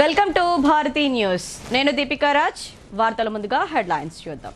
Welcome to Bharati news. నేను దీపికా రాజ్. వార్తల ముందుగా హెడ్లైన్స్ చూద్దాం.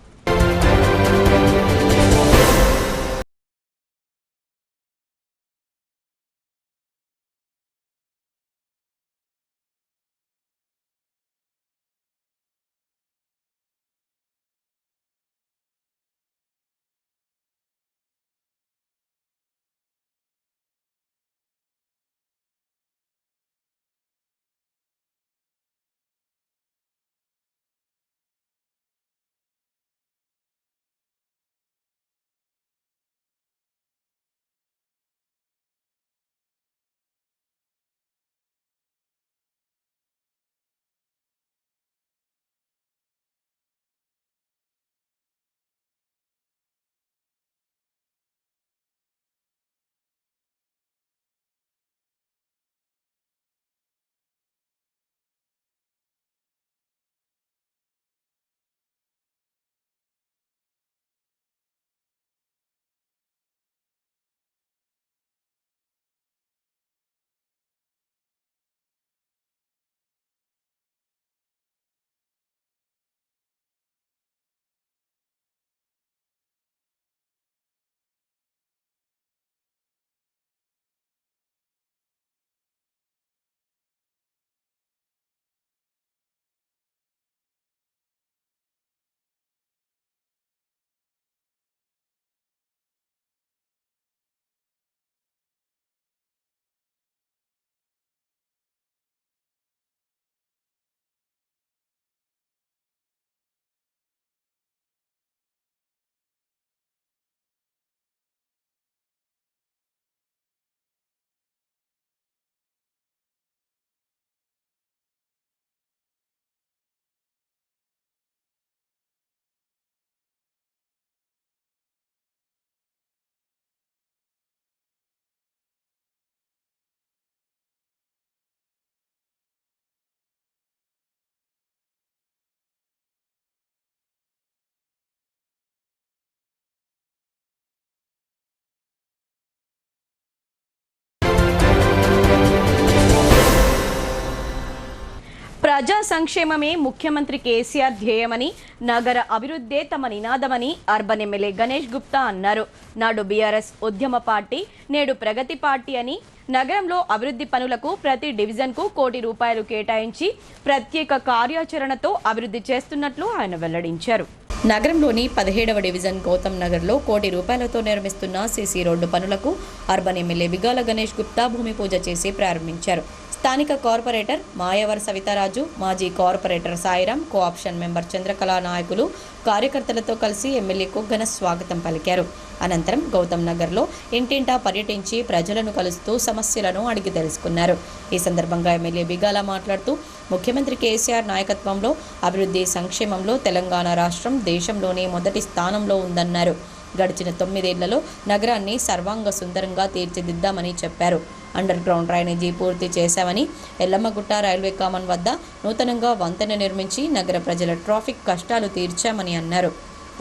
ప్రజా సంక్షేమమే ముఖ్యమంత్రి కేసీఆర్ ధ్యేయమని, నగర అభివృద్ధే తమ నినాదమని అర్బన్ ఎమ్మెల్యే గణేష్ గుప్తా అన్నారు. నాడు బీఆర్ఎస్ ఉద్యమ పార్టీ, నేడు ప్రగతి పార్టీ అని నగరంలో అభివృద్ధి పనులకు ప్రతి డివిజన్కు ₹1 కోటి కేటాయించి ప్రత్యేక కార్యాచరణతో అభివృద్ధి చేస్తున్నట్లు ఆయన వెల్లడించారు. నగరంలోని 17వ డివిజన్ గౌతమ్ నగర్లో ₹1 కోటితో నిర్మిస్తున్న సీసీ రోడ్డు పనులకు అర్బన్ ఎమ్మెల్యే బిగాల గణేష్ గుప్తా భూమి పూజ చేసి ప్రారంభించారు. స్థానిక కార్పొరేటర్ మాయవర్ సవితారాజు, మాజీ corporator Sairam, cooption member Chandrakala నాయకులు కార్యకర్తలతో కలిసి ఎమ్మెల్యేకు ఘన స్వాగతం పలికారు. అనంతరం గౌతమ్ నగర్లో ఇంటింటా పర్యటించి ప్రజలను కలుస్తూ సమస్యలను అడిగి తెలుసుకున్నారు. ఈ సందర్భంగా ఎమ్మెల్యే బిగాల మాట్లాడుతూ ముఖ్యమంత్రి కేసీఆర్ నాయకత్వంలో అభివృద్ధి సంక్షేమంలో తెలంగాణ రాష్ట్రం దేశంలోనే మొదటి స్థానంలో ఉందన్నారు. గడిచిన 9 ఏళ్లలో నగరాన్ని సర్వాంగ సుందరంగా తీర్చిదిద్దామని చెప్పారు. అండర్ గ్రౌండ్ డ్రైనేజీ పూర్తి చేశామని, ఎల్లమ్మగుట్ట రైల్వే కామన్ వద్ద నూతనంగా వంతెన నిర్మించి నగర ప్రజల ట్రాఫిక్ కష్టాలు తీర్చామని అన్నారు.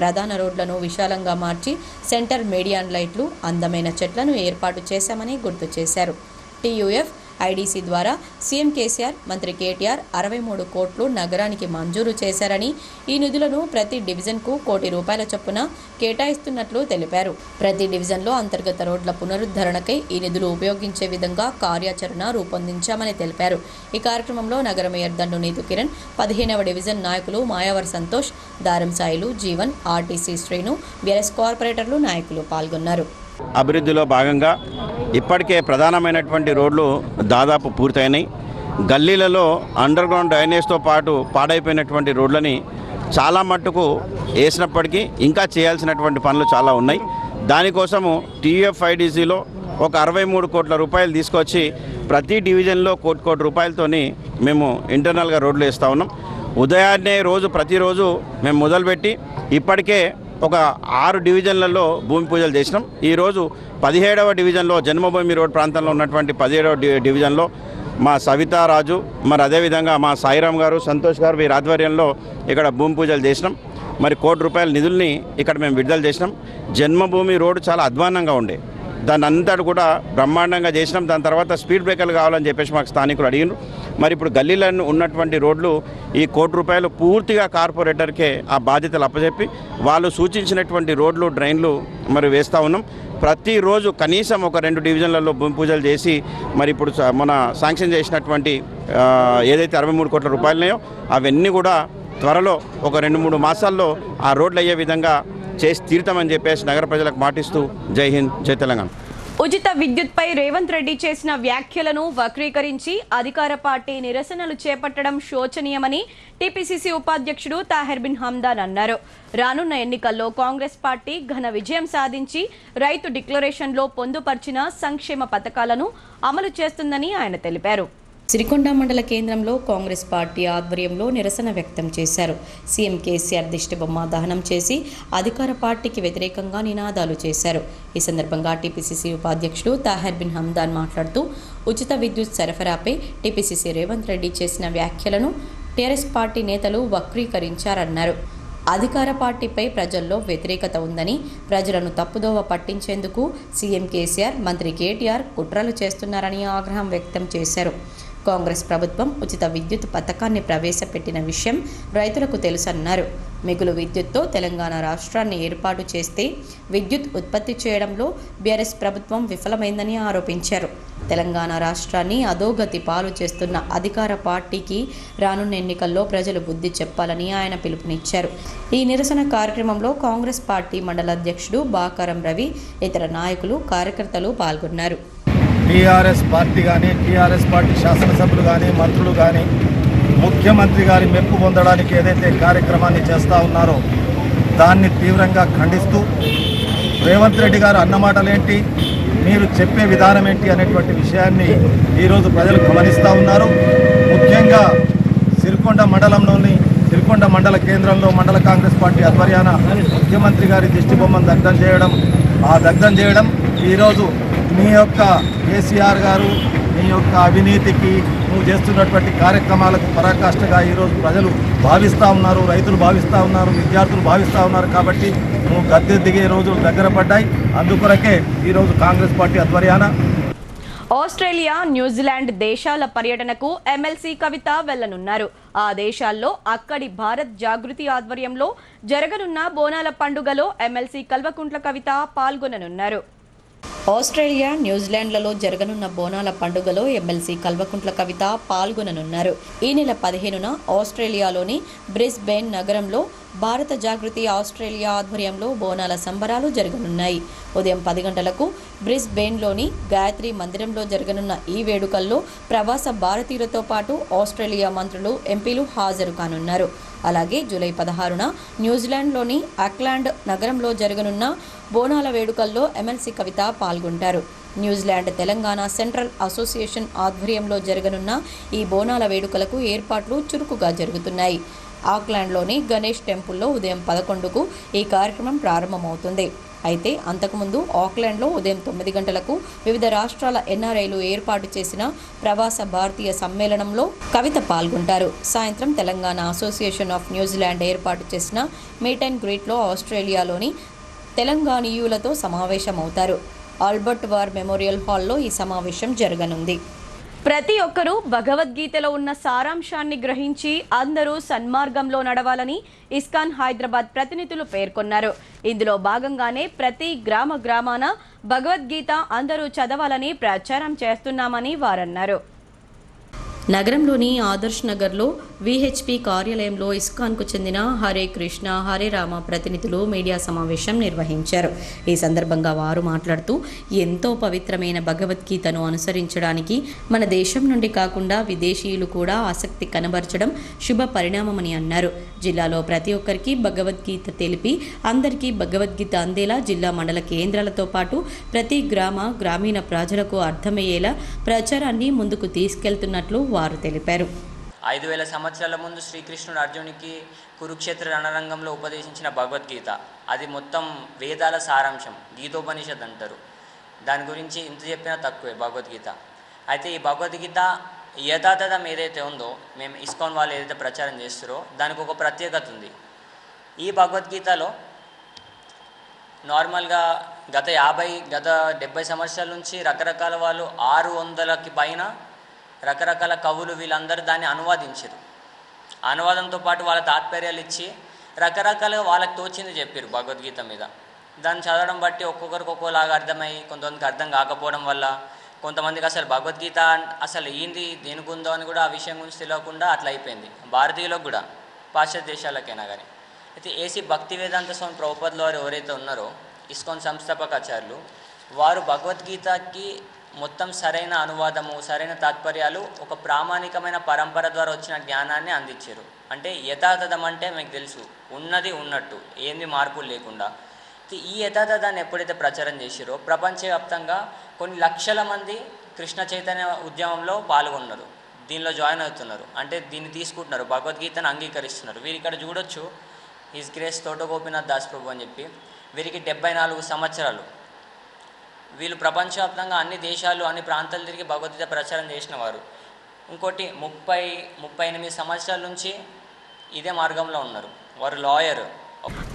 ప్రధాన రోడ్లను విశాలంగా మార్చి సెంటర్ మీడియాన్ లైట్లు, అందమైన చెట్లను ఏర్పాటు చేశామని గుర్తు చేశారు. టీయూఎఫ్ ఐడీసీ ద్వారా సీఎం కేసీఆర్, మంత్రి కేటీఆర్ 63 కోట్లు నగరానికి మంజూరు చేశారని, ఈ నిధులను ప్రతి డివిజన్కు ₹1 కోటి చొప్పున కేటాయిస్తున్నట్లు తెలిపారు. ప్రతి డివిజన్లో అంతర్గత రోడ్ల పునరుద్ధరణకై ఈ నిధులు ఉపయోగించే విధంగా కార్యాచరణ రూపొందించామని తెలిపారు. ఈ కార్యక్రమంలో నగర మేయర్ దండు నీతు కిరణ్, 15వ డివిజన్ నాయకులు మాయావర్ సంతోష్, దారం సాయిలు, జీవన్, ఆర్టీసీ శ్రీను, బీఆర్ఎస్ కార్పొరేటర్లు, నాయకులు పాల్గొన్నారు. అభివృద్ధిలో భాగంగా ఇప్పటికే ప్రధానమైనటువంటి రోడ్లు దాదాపు పూర్తయినాయి. గల్లీలలో అండర్ గ్రౌండ్ డ్రైనేజ్తో పాటు పాడైపోయినటువంటి రోడ్లని చాలా మట్టుకు వేసినప్పటికీ ఇంకా చేయాల్సినటువంటి పనులు చాలా ఉన్నాయి. దానికోసము టీఎఫ్ఐడిసిలో ఒక ₹63 కోట్ల తీసుకొచ్చి ప్రతి డివిజన్లో ₹1 కోటి మేము ఇంటర్నల్గా రోడ్లు వేస్తూ ఉన్నాం. ఉదయాన్నే ప్రతిరోజు మేము మొదలుపెట్టి ఇప్పటికే ఒక 6 డివిజన్లలో భూమి పూజలు చేసినాం. ఈరోజు 17వ డివిజన్లో జన్మభూమి రోడ్ ప్రాంతంలో ఉన్నటువంటి 17వ డివిజన్లో మా సవితారాజు, మరి అదేవిధంగా మా సాయిరామ్ గారు, సంతోష్ గారు వీరి ఆధ్వర్యంలో ఇక్కడ భూమి పూజలు చేసినాం. మరి ₹1 నిధుల్ని ఇక్కడ మేము విడుదల చేసినాం. జన్మభూమి రోడ్డు చాలా అధ్వాన్నంగా ఉండే, దాన్ని అంతటి కూడా బ్రహ్మాండంగా చేసినాం. దాని తర్వాత స్పీడ్ బ్రేకర్లు కావాలని చెప్పేసి మాకు స్థానికులు అడిగినారు. మరి ఇప్పుడు గల్లీలో ఉన్నటువంటి రోడ్లు ఈ ₹1 పూర్తిగా కార్పొరేటర్కే ఆ బాధ్యతలు అప్పచెప్పి వాళ్ళు సూచించినటువంటి రోడ్లు, డ్రైన్లు మరి వేస్తూ ఉన్నాం. ప్రతిరోజు కనీసం ఒక 2 డివిజన్లలో భూమి పూజలు చేసి మరి ఇప్పుడు మన శాంక్షన్ చేసినటువంటి ఏదైతే ₹63 కోట్ల ఉన్నాయో అవన్నీ కూడా త్వరలో ఒక 2-3 మాసాల్లో ఆ రోడ్లు అయ్యే విధంగా చేసి తీరుతామని చెప్పేసి నగర ప్రజలకు మాటిస్తూ జై హింద్, జై తెలంగాణ. ఉచిత విద్యుత్పై రేవంత్ రెడ్డి చేసిన వ్యాఖ్యలను వక్రీకరించి అధికార పార్టీ నిరసనలు చేపట్టడం శోచనీయమని టీపీసీసీ ఉపాధ్యక్షుడు తాహిర్ బిన్ హమ్దాన్ అన్నారు. రానున్న ఎన్నికల్లో కాంగ్రెస్ పార్టీ ఘన విజయం సాధించి రైతు డిక్లరేషన్లో పొందుపర్చిన సంక్షేమ పథకాలను అమలు చేస్తుందని ఆయన తెలిపారు. సిరికొండ మండల కేంద్రంలో కాంగ్రెస్ పార్టీ ఆధ్వర్యంలో నిరసన వ్యక్తం చేశారు. సీఎం కేసీఆర్ దిష్టిబొమ్మ దహనం చేసి అధికార పార్టీకి వ్యతిరేకంగా నినాదాలు చేశారు. ఈ సందర్భంగా టీపీసీసీ ఉపాధ్యక్షుడు తాహిర్ బిన్ హమ్దాన్ మాట్లాడుతూ ఉచిత విద్యుత్ సరఫరాపై టీపీసీసీ రేవంత్ రెడ్డి చేసిన వ్యాఖ్యలను టీఆర్ఎస్ పార్టీ నేతలు వక్రీకరించారన్నారు. అధికార పార్టీపై ప్రజల్లో వ్యతిరేకత ఉందని, ప్రజలను తప్పుదోవ పట్టించేందుకు సీఎం కేసీఆర్, మంత్రి కేటీఆర్ కుట్రలు చేస్తున్నారని ఆగ్రహం వ్యక్తం చేశారు. కాంగ్రెస్ ప్రభుత్వం ఉచిత విద్యుత్ పథకాన్ని ప్రవేశపెట్టిన విషయం రైతులకు తెలుసన్నారు. మిగులు విద్యుత్తో తెలంగాణ రాష్ట్రాన్ని ఏర్పాటు చేస్తే విద్యుత్ ఉత్పత్తి చేయడంలో బీఆర్ఎస్ ప్రభుత్వం విఫలమైందని ఆరోపించారు. తెలంగాణ రాష్ట్రాన్ని అధోగతి పాలు చేస్తున్న అధికార పార్టీకి రానున్న ఎన్నికల్లో ప్రజలు బుద్ధి చెప్పాలని ఆయన పిలుపునిచ్చారు. ఈ నిరసన కార్యక్రమంలో కాంగ్రెస్ పార్టీ మండల అధ్యక్షుడు బాకారం రవి, ఇతర నాయకులు, కార్యకర్తలు పాల్గొన్నారు. టీఆర్ఎస్ పార్టీ కానీ, టీఆర్ఎస్ పార్టీ శాసనసభ్యులు కానీ, మంత్రులు కానీ ముఖ్యమంత్రి గారి మెప్పు పొందడానికి ఏదైతే కార్యక్రమాన్ని చేస్తూ ఉన్నారో దాన్ని తీవ్రంగా ఖండిస్తూ, రేవంత్ రెడ్డి గారు అన్నమాటలేంటి, మీరు చెప్పే విధానం ఏంటి అనేటువంటి విషయాన్ని ఈరోజు ప్రజలు గమనిస్తూ ఉన్నారు. ముఖ్యంగా సిరికొండ మండల కేంద్రంలో మండల కాంగ్రెస్ పార్టీ ఆధ్వర్యాన ముఖ్యమంత్రి గారి దిష్టిబొమ్మను దగ్ధం చేయడం ఈరోజు మీ యొక్క కేసీఆర్ గారు మీ యొక్క అవినీతికి నువ్వు చేస్తున్నటువంటి కార్యక్రమాలకు పరాకాష్ఠగా ఈరోజు ప్రజలు భావిస్తూ ఉన్నారు, రైతులు భావిస్తూ ఉన్నారు, విద్యార్థులు భావిస్తూ ఉన్నారు. కాబట్టి నువ్వు గద్దె దిగే రోజులు దగ్గర పడ్డాయి. అందుకొరకే ఈరోజు కాంగ్రెస్ పార్టీ ఆధ్వర్యాన ఆస్ట్రేలియా, న్యూజిలాండ్ దేశాల పర్యటనకు ఎమ్మెల్సీ కవిత వెళ్లనున్నారు. ఆ దేశాల్లో అక్కడి భారత్ జాగృతి ఆధ్వర్యంలో జరగనున్న బోనాల పండుగలో ఎమ్మెల్సీ కల్వకుంట్ల కవిత పాల్గొననున్నారు. ఆస్ట్రేలియా, న్యూజిలాండ్లలో జరగనున్న బోనాల పండుగలో ఎమ్మెల్సీ కల్వకుంట్ల కవిత పాల్గొననున్నారు. ఈ నెల 15న ఆస్ట్రేలియాలోని బ్రిస్బేన్ నగరంలో భారత జాగృతి ఆస్ట్రేలియా ఆధ్వర్యంలో బోనాల సంబరాలు జరగనున్నాయి. ఉదయం 10 గంటలకు బ్రిస్బేన్లోని గాయత్రి మందిరంలో జరగనున్న ఈ వేడుకల్లో ప్రవాస భారతీయులతో పాటు ఆస్ట్రేలియా మంత్రులు, ఎంపీలు హాజరు కానున్నారు. అలాగే జూలై 16న న్యూజిలాండ్లోని ఆక్లాండ్ నగరంలో జరగనున్న బోనాల వేడుకల్లో ఎమ్మెల్సీ కవిత పాల్గొంటారు. న్యూజిలాండ్ తెలంగాణ సెంట్రల్ అసోసియేషన్ ఆధ్వర్యంలో జరగనున్న ఈ బోనాల వేడుకలకు ఏర్పాట్లు చురుకుగా జరుగుతున్నాయి. ఆక్లాండ్లోని గణేష్ టెంపుల్లో ఉదయం 11కు ఈ కార్యక్రమం ప్రారంభమవుతుంది. అయితే అంతకుముందు ఆక్లాండ్లో ఉదయం 9 గంటలకు వివిధ రాష్ట్రాల ఎన్ఆర్ఐలు ఏర్పాటు చేసిన ప్రవాస భారతీయ సమ్మేళనంలో కవిత పాల్గొంటారు. సాయంత్రం తెలంగాణ అసోసియేషన్ ఆఫ్ న్యూజిలాండ్ ఏర్పాటు చేసిన మీట్ అండ్ గ్రీట్లో ఆస్ట్రేలియాలోని తెలంగాణీయులతో సమావేశమవుతారు. ఆల్బర్ట్ వార్ మెమోరియల్ హాల్లో ఈ సమావేశం జరగనుంది. ప్రతి ఒక్కరూ భగవద్గీతలో ఉన్న సారాంశాన్ని గ్రహించి అందరూ సన్మార్గంలో నడవాలని ఇస్కాన్ హైదరాబాద్ ప్రతినిధులు పేర్కొన్నారు. ఇందులో భాగంగానే ప్రతి గ్రామాన భగవద్గీత అందరూ చదవాలని ప్రచారం చేస్తున్నామని వారన్నారు. నగరంలోని ఆదర్శ్ నగర్లో విహెచ్పి కార్యాలయంలో ఇస్కాన్కు చెందిన హరే కృష్ణ, హరే రామ ప్రతినిధులు మీడియా సమావేశం నిర్వహించారు. ఈ సందర్భంగా వారు మాట్లాడుతూ, ఎంతో పవిత్రమైన భగవద్గీతను అనుసరించడానికి మన దేశం నుండి కాకుండా విదేశీయులు కూడా ఆసక్తి కనబరచడం శుభ పరిణామమని అన్నారు. జిల్లాలో ప్రతి ఒక్కరికి భగవద్గీత తెలిపి అందరికీ భగవద్గీత అందేలా జిల్లా మండల కేంద్రాలతో పాటు ప్రతి గ్రామీణ ప్రజలకు అర్థమయ్యేలా ప్రచారాన్ని ముందుకు తీసుకెళ్తున్నట్లు వారు తెలిపారు. 5000 సంవత్సరాల ముందు శ్రీకృష్ణుడు అర్జునునికి కురుక్షేత్ర రణరంగంలో ఉపదేశించిన భగవద్గీత, అది మొత్తం వేదాల సారాంశం, గీతోపనిషత్ అంటారు. దాని గురించి ఇంత చెప్పినా తక్కువే భగవద్గీత. అయితే ఈ భగవద్గీత యథాతథం ఏదైతే ఉందో మేము ఇస్కాన్ వాళ్ళు ఏదైతే ప్రచారం చేస్తారో దానికి ఒక ప్రత్యేకత ఉంది. ఈ భగవద్గీతలో నార్మల్గా గత 70 సంవత్సరాల నుంచి రకరకాల వాళ్ళు 600కి పైన రకరకాల కవులు వీళ్ళందరూ దాన్ని అనువాదించారు. అనువాదంతో పాటు వాళ్ళ తాత్పర్యాలు ఇచ్చి రకరకాలుగా వాళ్ళకి తోచింది చెప్పారు భగవద్గీత మీద. దాన్ని చదవడం బట్టి ఒక్కొక్కరికి ఒక్కోలాగా అర్థమయ్యి కొంతమందికి అర్థం కాకపోవడం వల్ల కొంతమందికి అసలు భగవద్గీత అసలు ఏంది దేనికి ఉందో అని కూడా ఆ విషయం గురించి తెలియకుండా అట్లా అయిపోయింది. భారతీయులకు కూడా పాశ్చాత్య దేశాలకైనా కానీ. అయితే ఏసీ భక్తి వేదాంత స్వామి ప్రభుపాదుల వారు ఎవరైతే ఉన్నారో ఇస్కాన్ సంస్థాపకాచార్యులు వారు భగవద్గీతకి మొత్తం సరైన అనువాదము సరైన తాత్పర్యాలు ఒక ప్రామాణికమైన పరంపర ద్వారా వచ్చిన జ్ఞానాన్ని అందించారు. అంటే యథాతథం అంటే మీకు తెలుసు ఉన్నది ఉన్నట్టు ఏంది మార్పులు లేకుండా. ఈ యథాతథాన్ని ఎప్పుడైతే ప్రచారం చేశారో ప్రపంచవ్యాప్తంగా కొన్ని లక్షల మంది కృష్ణ చైతన్య ఉద్యమంలో పాల్గొన్నారు, దీనిలో జాయిన్ అవుతున్నారు, అంటే దీన్ని తీసుకుంటున్నారు, భగవద్గీతను అంగీకరిస్తున్నారు. వీరు ఇక్కడ చూడొచ్చు హిస్ గ్రేస్ తోట గోపీనాథ్ దాస్ ప్రభు అని చెప్పి వీరికి 74 సంవత్సరాలు. వీళ్ళు ప్రపంచవ్యాప్తంగా అన్ని దేశాలు అన్ని ప్రాంతాలు తిరిగి భగవద్గీత ప్రచారం చేసిన వారు. ఇంకోటి 38 సంవత్సరాల నుంచి ఇదే మార్గంలో ఉన్నారు. వారు లాయర్.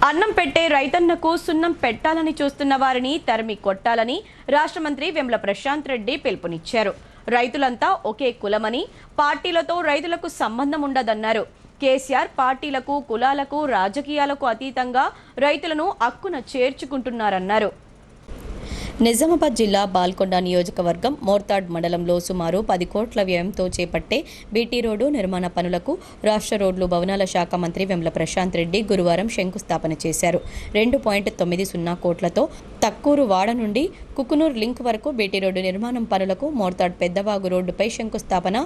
అన్నం పెట్టే రైతన్నకు సున్నం పెట్టాలని చూస్తున్న వారిని తరిమి కొట్టాలని రాష్ట్ర మంత్రి వేముల ప్రశాంత్ రెడ్డి పిలుపునిచ్చారు. రైతులంతా ఒకే కులమని, పార్టీలతో రైతులకు సంబంధం ఉండదన్నారు. కేసీఆర్ పార్టీలకు కులాలకు రాజకీయాలకు అతీతంగా రైతులను హక్కున చేర్చుకుంటున్నారన్నారు. నిజామాబాద్ జిల్లా బాల్కొండ నియోజకవర్గం మోర్తాడ్ మండలంలో సుమారు 10 కోట్ల వ్యయంతో చేపట్టే బీటీ రోడ్డు నిర్మాణ పనులకు రాష్ట్ర రోడ్లు భవనాల శాఖ మంత్రి వేముల ప్రశాంత్ రెడ్డి గురువారం శంకుస్థాపన చేశారు. 2.90 కోట్లతో తక్కూరు వాడ నుండి కుకునూర్ లింక్ వరకు బీటీ రోడ్డు నిర్మాణం పనులకు మోర్తాడ్ పెద్దవాగు రోడ్డుపై శంకుస్థాపన.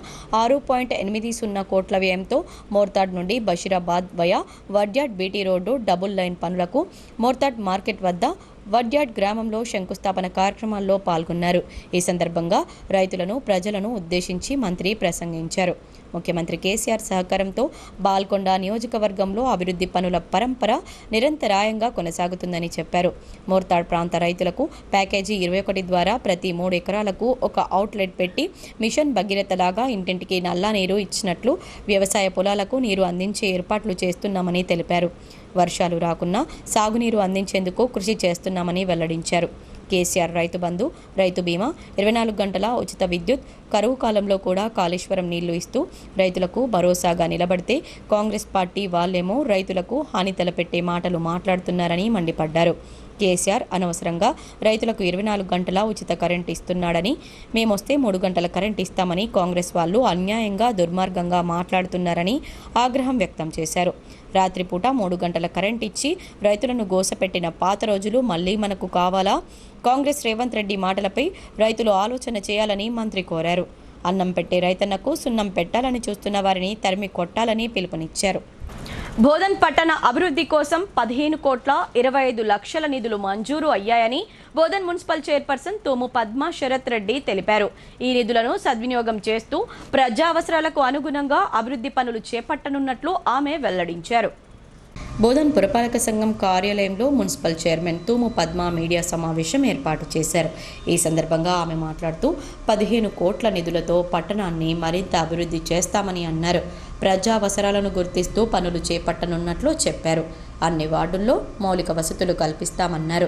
6.80 కోట్ల వ్యయంతో మోర్తాడ్ నుండి Bashirabad via Vadyad BT road double line పనులకు మోర్తాడ్ మార్కెట్ వద్ద వడ్యాడ్ గ్రామంలో శంకుస్థాపన కార్యక్రమాల్లో పాల్గొన్నారు. ఈ సందర్భంగా రైతులను ప్రజలను ఉద్దేశించి మంత్రి ప్రసంగించారు. ముఖ్యమంత్రి కేసీఆర్ సహకారంతో బాల్కొండ నియోజకవర్గంలో అభివృద్ధి పనుల పరంపర నిరంతరాయంగా కొనసాగుతుందని చెప్పారు. మోర్తాడ్ ప్రాంత రైతులకు ప్యాకేజీ 21 ద్వారా ప్రతి 3 ఎకరాలకు ఒక అవుట్లెట్ పెట్టి మిషన్ భగీరథలాగా ఇంటింటికి నల్లా నీరు ఇచ్చినట్లు వ్యవసాయ పొలాలకు నీరు అందించే ఏర్పాట్లు చేస్తున్నామని తెలిపారు. వర్షాలు రాకున్నా సాగునీరు అందించేందుకు కృషి చేస్తున్నామని వెల్లడించారు. కేసీఆర్ రైతు బంధు, రైతు బీమా, 24 గంటల ఉచిత విద్యుత్, కరువు కాలంలో కూడా కాళేశ్వరం నీళ్లు ఇస్తూ రైతులకు భరోసాగా నిలబడితే కాంగ్రెస్ పార్టీ వాళ్ళేమో రైతులకు హాని తలపెట్టే మాటలు మాట్లాడుతున్నారని మండిపడ్డారు. కేసీఆర్ అనవసరంగా రైతులకు 24 గంటల ఉచిత కరెంట్ ఇస్తున్నాడని, మేమొస్తే 3 గంటల కరెంట్ ఇస్తామని కాంగ్రెస్ వాళ్ళు అన్యాయంగా దుర్మార్గంగా మాట్లాడుతున్నారని ఆగ్రహం వ్యక్తం చేశారు. రాత్రిపూట 3 గంటల కరెంట్ ఇచ్చి రైతులను గోసపెట్టిన పాత రోజులు మళ్లీ మనకు కావాలా? కాంగ్రెస్ రేవంత్ రెడ్డి మాటలపై రైతులు ఆలోచన చేయాలని మంత్రి కోరారు. అన్నం పెట్టే రైతన్నకు సున్నం పెట్టాలని చూస్తున్న వారిని తరిమి కొట్టాలని పిలుపునిచ్చారు. బోధన్ పట్టణ అభివృద్ధి కోసం 15 కోట్ల 25 లక్షల నిధులు మంజూరు అయ్యాయని బోధన్ మున్సిపల్ చైర్పర్సన్ తూము పద్మా శరత్ రెడ్డి తెలిపారు. ఈ నిధులను సద్వినియోగం చేస్తూ ప్రజావసరాలకు అనుగుణంగా అభివృద్ధి పనులు చేపట్టనున్నట్లు ఆమె వెల్లడించారు. బోధన్ పురపాలక సంఘం కార్యాలయంలో మున్సిపల్ చైర్మన్ తూము పద్మ మీడియా సమావేశం ఏర్పాటు చేశారు. ఈ సందర్భంగా ఆమె మాట్లాడుతూ 15 కోట్ల నిధులతో పట్టణాన్ని మరింత అభివృద్ధి చేస్తామని అన్నారు. ప్రజా అవసరాలను గుర్తిస్తూ పనులు చేపట్టనున్నట్లు చెప్పారు. అన్ని వార్డుల్లో మౌలిక వసతులు కల్పిస్తామన్నారు.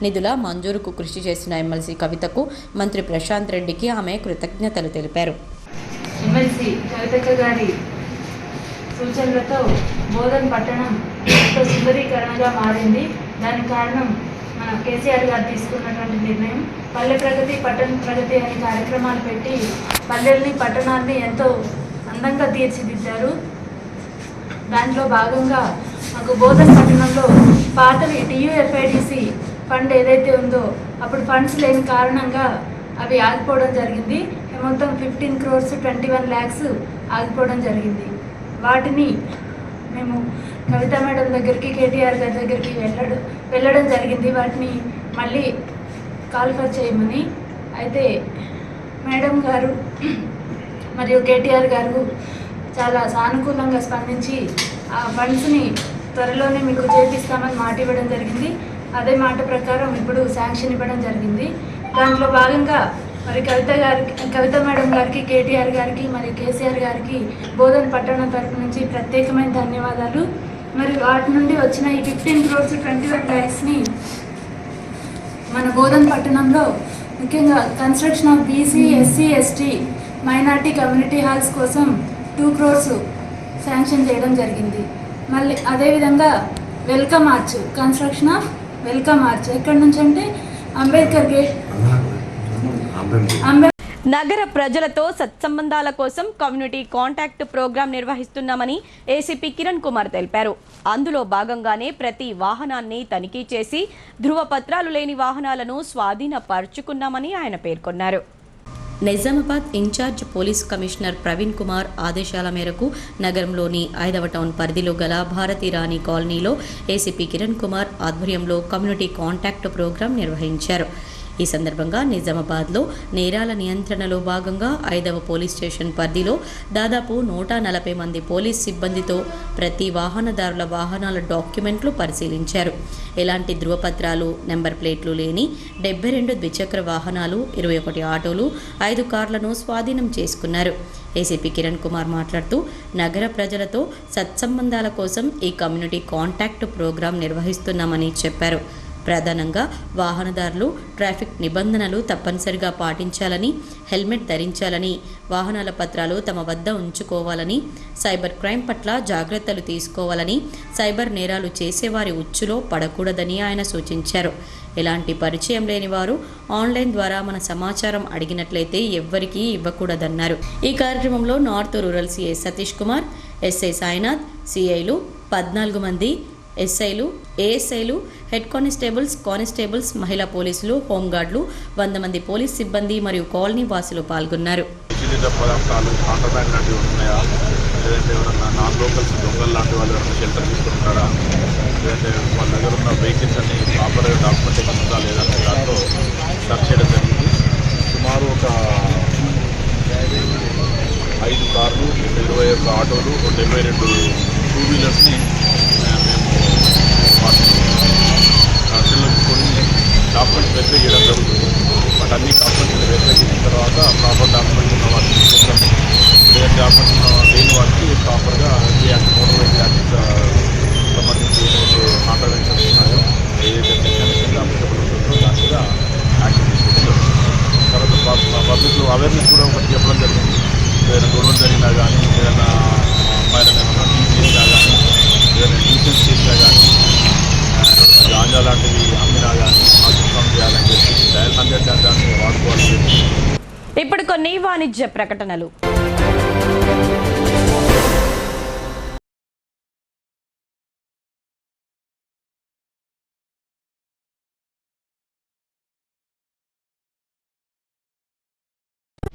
నిధుల మంజూరుకు కృషి చేసిన ఎమ్మెల్సీ కవితకు మంత్రి ప్రశాంత్ రెడ్డికి ఆమె కృతజ్ఞతలు తెలిపారు. ఎమ్మెల్సీ కవితక్క గారి సూచనలతో బోధన్ పట్టణం ఎంతో సుందరీకరణగా మారింది. దానికి కారణం మన కేసీఆర్ గారు తీసుకున్నటువంటి నిర్ణయం. పల్లె ప్రగతి, పట్టణ ప్రగతి అనే కార్యక్రమాలు పెట్టి పల్లెల్ని, పట్టణాన్ని ఎంతో అందంగా తీర్చిదిద్దారు. దాంట్లో భాగంగా మాకు బోధన్ పట్టణంలో పాతవి టీయూఎఫ్ఐడిసి ఫండ్ ఏదైతే ఉందో అప్పుడు ఫండ్స్ లేని కారణంగా అవి ఆగిపోవడం జరిగింది. మొత్తం 15 crores 21 lakhs ఆగిపోవడం జరిగింది. వాటిని మేము కవిత మేడం దగ్గరికి, కేటీఆర్ గారి దగ్గరికి వెళ్ళడం జరిగింది. వాటిని మళ్ళీ కాల్ఫర్ చేయమని. అయితే మేడం గారు మరియు కేటీఆర్ గారు చాలా సానుకూలంగా స్పందించి ఆ ఫండ్స్ని త్వరలోనే మీకు చేపిస్తామని మాట ఇవ్వడం జరిగింది. అదే మాట ప్రకారం ఇప్పుడు శాంక్షన్ ఇవ్వడం జరిగింది. దాంట్లో భాగంగా మరి కవిత మేడం గారికి, కేటీఆర్ గారికి, మరి కేసీఆర్ గారికి బోధన్ పట్టణం తరపు నుంచి ప్రత్యేకమైన ధన్యవాదాలు. మరి వాటి నుండి వచ్చిన ఈ 15 crores 21 lakhsని మన బోధన్ పట్టణంలో ముఖ్యంగా construction of BC, SC, ST, minority community halls కోసం 2 crores శాంక్షన్ చేయడం జరిగింది. మళ్ళీ అదేవిధంగా welcome arch, construction of welcome arch ఎక్కడి నుంచి అంటే అంబేద్కర్ గేట్. నగర ప్రజలతో సత్సంబంధాల కోసం కమ్యూనిటీ కాంటాక్ట్ ప్రోగ్రాం నిర్వహిస్తున్నామని ఏసీపీ కిరణ్ కుమార్ తెలిపారు. అందులో భాగంగానే ప్రతి వాహనాన్ని తనిఖీ చేసి ధృవపత్రాలు లేని వాహనాలను స్వాధీనపరుచుకున్నామని ఆయన పేర్కొన్నారు. Nizamabad incharge police commissioner Praveen Kumar ఆదేశాల మేరకు నగరంలోని 5వ టౌన్ పరిధిలో గల భారతీ రాణి కాలనీలో ఏసీపీ కిరణ్ కుమార్ ఆధ్వర్యంలో కమ్యూనిటీ కాంటాక్ట్ ప్రోగ్రాం నిర్వహించారు. ఈ సందర్భంగా నిజామాబాద్లో నేరాల నియంత్రణలో భాగంగా 5వ పోలీస్ స్టేషన్ పరిధిలో దాదాపు 140 మంది పోలీస్ సిబ్బందితో ప్రతి వాహనదారుల వాహనాల డాక్యుమెంట్లు పరిశీలించారు. ఎలాంటి ధృవపత్రాలు, నెంబర్ ప్లేట్లు లేని 72 ద్విచక్ర వాహనాలు, 21 ఆటోలు, 5 కార్లను స్వాధీనం చేసుకున్నారు. ఏసీపీ కిరణ్ కుమార్ మాట్లాడుతూ నగర ప్రజలతో సత్సంబంధాల కోసం ఈ కమ్యూనిటీ కాంటాక్ట్ ప్రోగ్రాం నిర్వహిస్తున్నామని చెప్పారు. ప్రధానంగా వాహనదారులు ట్రాఫిక్ నిబంధనలు తప్పనిసరిగా పాటించాలని, హెల్మెట్ ధరించాలని, వాహనాల పత్రాలు తమ వద్ద ఉంచుకోవాలని, సైబర్ క్రైమ్ పట్ల జాగ్రత్తలు తీసుకోవాలని, సైబర్ నేరాలు చేసేవారి ఉచ్చులో పడకూడదని ఆయన సూచించారు. ఎలాంటి పరిచయం లేని వారు ఆన్లైన్ ద్వారా మన సమాచారం అడిగినట్లయితే ఎవ్వరికీ ఇవ్వకూడదన్నారు. ఈ కార్యక్రమంలో north rural CI Satish Kumar, SI Sainath, సిఐలు 14 మంది, ఎస్ఐలు, ఏఎస్ఐలు, హెడ్ కానిస్టేబుల్స్, మహిళా పోలీసులు, హోంగార్డులు, 100 మంది పోలీస్ సిబ్బంది మరియు కాలనీ వాసులు పాల్గొన్నారు. పదార్థాలు కాంట్రాబ్యాండ్ లాంటివి ఉన్నాయా, లేదంటే ఎవరన్నా నాన్ లోకల్స్ దొంగలు లాంటి వాళ్ళు ఎవరైనా షెల్టర్ తీసుకుంటారా, లేదంటే వాళ్ళ దగ్గర ఉన్న వెహికల్స్ అన్ని ప్రాపర్గా డాక్యుమెంటేషన్ ఉందా లేదంటే దాంట్లో సర్చ్ చేయడం జరిగింది. సుమారు ఒక 5 కార్లు, 21 ఆటోలు, 72 2 వీలర్స్ని కొన్ని డాక్యుమెంట్స్ వెరిఫై చేయడం జరుగుతుంది. బట్ అన్ని డాక్యుమెంట్స్ వెరిఫై చేసిన తర్వాత ప్రాపర్ డాక్యుమెంట్స్ ఉన్న వాటికి తీసుకొని, లేదంటే డాక్యుమెంట్స్ లేని వాటికి ప్రాపర్గా యాక్ట్, మోటార్ వెహికల్ యాక్ట్ సంబంధించి ఏదైతే కాంట్రావెన్షన్స్ ఉన్నాయో, ఏదైతే సెక్షన్ అప్లికబుల్ ఉంటుందో దాని మీద యాక్షన్ తీసుకోవడం జరుగుతుంది. తర్వాత పబ్లిక్లో అవేర్నెస్ కూడా ఒకటి చెప్పడం జరిగింది. ఏదైనా గొడవలు జరిగినా కానీ, ఏదైనా అమ్మాయిలను ఏమైనా టీచ్ చేసినా కానీ, ఏదైనా న్యూసెన్స్ చేసినా కానీ, గాంజా లాంటివి అమ్మినా కానీ మాకు చేయాలని చెప్పి డయల్ 100 దాన్ని వాడుకోవాలని చెప్పి. ఇప్పుడు కొన్ని వాణిజ్య ప్రకటనలు.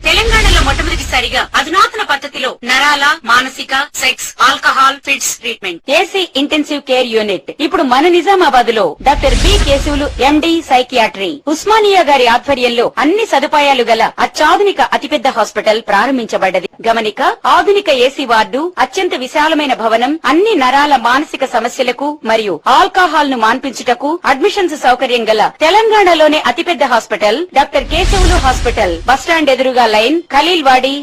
తెలంగాణలో మొట్టమొదటిసారిగా అధునాతన పద్ధతిలో నరాల, మానసిక, sex, alcohol, fits treatment, AC intensive care unit ఇప్పుడు మన నిజామాబాద్ లో doctor B Keshavulu MD psychiatry, Osmania గారి ఆధ్వర్యంలో అన్ని సదుపాయాలు గల అత్యాధునిక అతిపెద్ద హాస్పిటల్ ప్రారంభించబడ్డది. గమనిక, ఆధునిక ఏసీ వార్డు, అత్యంత విశాలమైన భవనం, అన్ని నరాల మానసిక సమస్యలకు మరియు ఆల్కహాల్ ను మాన్పించుటకు అడ్మిషన్స్ సౌకర్యం గల తెలంగాణలోనే అతిపెద్ద hospital doctor Keshavulu hospital, bus stand ఎదురుగా లైన్, ఖలీల్వాడి.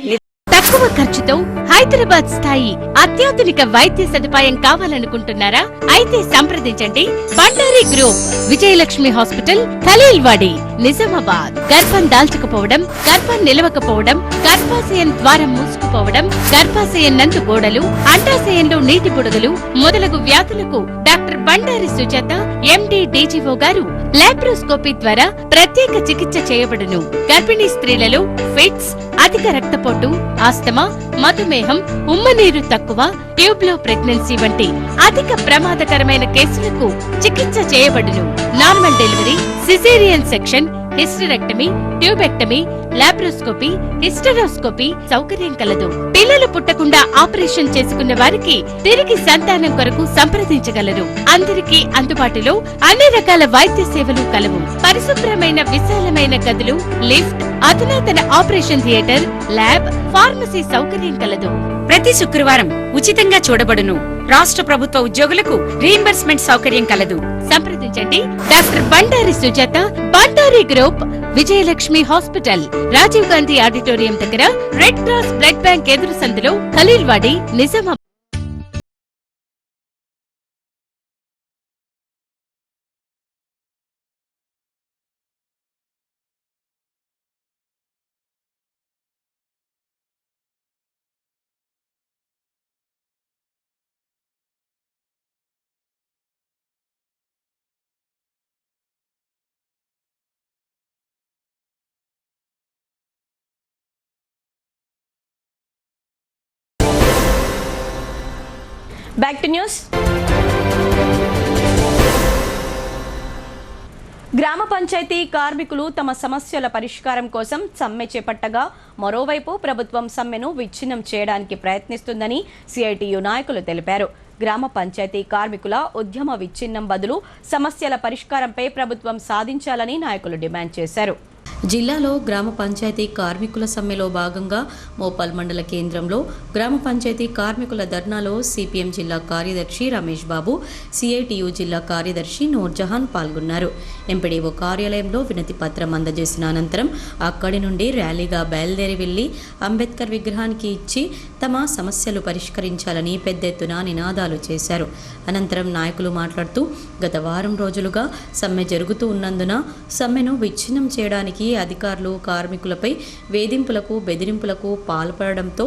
తక్కువ ఖర్చుతో హైదరాబాద్ స్థాయి అత్యాధునిక వైద్య సదుపాయం కావాలనుకుంటున్నారా? అయితే సంప్రదించండి బండారి గ్రూప్, విజయలక్ష్మి హాస్పిటల్, ఖలీల్వాడి, నిజామాబాద్. గర్భం దాల్చకపోవడం, గర్భం నిలవకపోవడం, గర్భాశయం ద్వారం మూసుకుపోవడం, గర్భాశయం నందు గోడలు, అండాశయంలో నీటి బుడగలు మొదలగు వ్యాధులకు డాక్టర్ బండారి సుజాత ఎండి డీజీఓ గారు లాప్రోస్కోపీ ద్వారా ప్రత్యేక చికిత్స చేయబడును. గర్భిణీ స్త్రీలలో ఫిట్స్, అధిక రక్తపోటు, ఆస్తమా, మధుమేహం, ఉమ్మనీరు తక్కువ, ట్యూబ్లో ప్రెగ్నెన్సీ వంటి అధిక ప్రమాదకరమైన కేసులకు చికిత్స చేయబడును. Normal delivery, caesarean section, hysterectomy, tubectomy, laparoscopy, hysteroscopy సౌకర్యం కలదు. పిల్లలు పుట్టకుండా ఆపరేషన్ చేసుకున్న వారికి తిరిగి సంతానం కొరకు సంప్రదించగలరు. అందరికీ అందుబాటులో అన్ని రకాల వైద్య సేవలు కలవు. పరిశుభ్రమైన విశాలమైన గదులు, లిఫ్ట్, అధునాతన ఆపరేషన్ థియేటర్, ల్యాబ్, ఫార్మసీ సౌకర్యం కలదు. ప్రతి శుక్రవారం ఉచితంగా చూడబడును. రాష్ట్ర ప్రభుత్వ ఉద్యోగులకు రీయింబర్స్మెంట్ సౌకర్యం కలదు. సంప్రదించండి doctor Bandari Sujatha, Bandari group, Vijayalakshmi hospital, Rajiv Gandhi auditorium దగ్గర, రెడ్ క్రాస్ బ్లడ్ బ్యాంక్ ఎదురు సందులో, Khaleelwadi, Nizamabad. Back to news. గ్రామ పంచాయతీ కార్మికులు తమ సమస్యల పరిష్కారం కోసం సమ్మె చేపట్టగా, మరోవైపు ప్రభుత్వం సమ్మెను విచ్ఛిన్నం చేయడానికి ప్రయత్నిస్తుందని సిఐటియు నాయకులు తెలిపారు. గ్రామ పంచాయతీ కార్మికుల ఉద్యమ విచ్ఛిన్నం బదులు సమస్యల పరిష్కారంపై ప్రభుత్వం సాధించాలని నాయకులు డిమాండ్ చేశారు. జిల్లాలో గ్రామ పంచాయతీ కార్మికుల సమ్మెలో భాగంగా మోపాల్ మండల కేంద్రంలో గ్రామ పంచాయతీ కార్మికుల ధర్నాలో సిపిఎం జిల్లా కార్యదర్శి రమేష్ బాబు, సిఐటియు జిల్లా కార్యదర్శి నూర్జహాన్ పాల్గొన్నారు. ఎంపీడీఓ కార్యాలయంలో వినతి పత్రం అందజేసిన అనంతరం అక్కడి నుండి ర్యాలీగా బయలుదేరి వెళ్లి అంబేద్కర్ విగ్రహానికి ఇచ్చి తమ సమస్యలు పరిష్కరించాలని పెద్ద ఎత్తున నినాదాలు చేశారు. అనంతరం నాయకులు మాట్లాడుతూ, గత వారం రోజులుగా సమ్మె జరుగుతూ ఉన్నందున సమ్మెను విచ్ఛిన్నం చేయడానికి అధికారులు కార్మికులపై వేధింపులకు, బెదిరింపులకు పాల్పడడంతో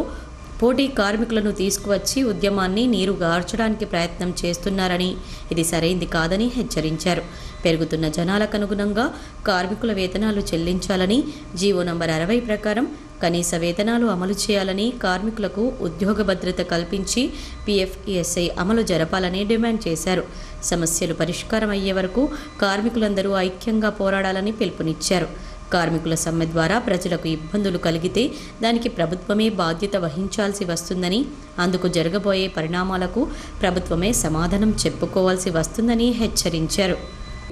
పోటీ కార్మికులను తీసుకువచ్చి ఉద్యమాన్ని నీరుగార్చడానికి ప్రయత్నం చేస్తున్నారని, ఇది సరైంది కాదని హెచ్చరించారు. పెరుగుతున్న జనాలకు అనుగుణంగా కార్మికుల వేతనాలు చెల్లించాలని, జీవో నంబర్ 60 ప్రకారం కనీస వేతనాలు అమలు చేయాలని, కార్మికులకు ఉద్యోగ భద్రత కల్పించి పిఎఫ్, ఈఎస్ఐ అమలు జరపాలని డిమాండ్ చేశారు. సమస్యలు పరిష్కారం అయ్యే వరకు కార్మికులందరూ ఐక్యంగా పోరాడాలని పిలుపునిచ్చారు. కార్మికుల సమ్మె ద్వారా ప్రజలకు ఇబ్బందులు కలిగితే దానికి ప్రభుత్వమే బాధ్యత వహించాల్సి వస్తుందని, అందుకు జరగబోయే పరిణామాలకు ప్రభుత్వమే సమాధానం చెప్పుకోవాల్సి వస్తుందని హెచ్చరించారు.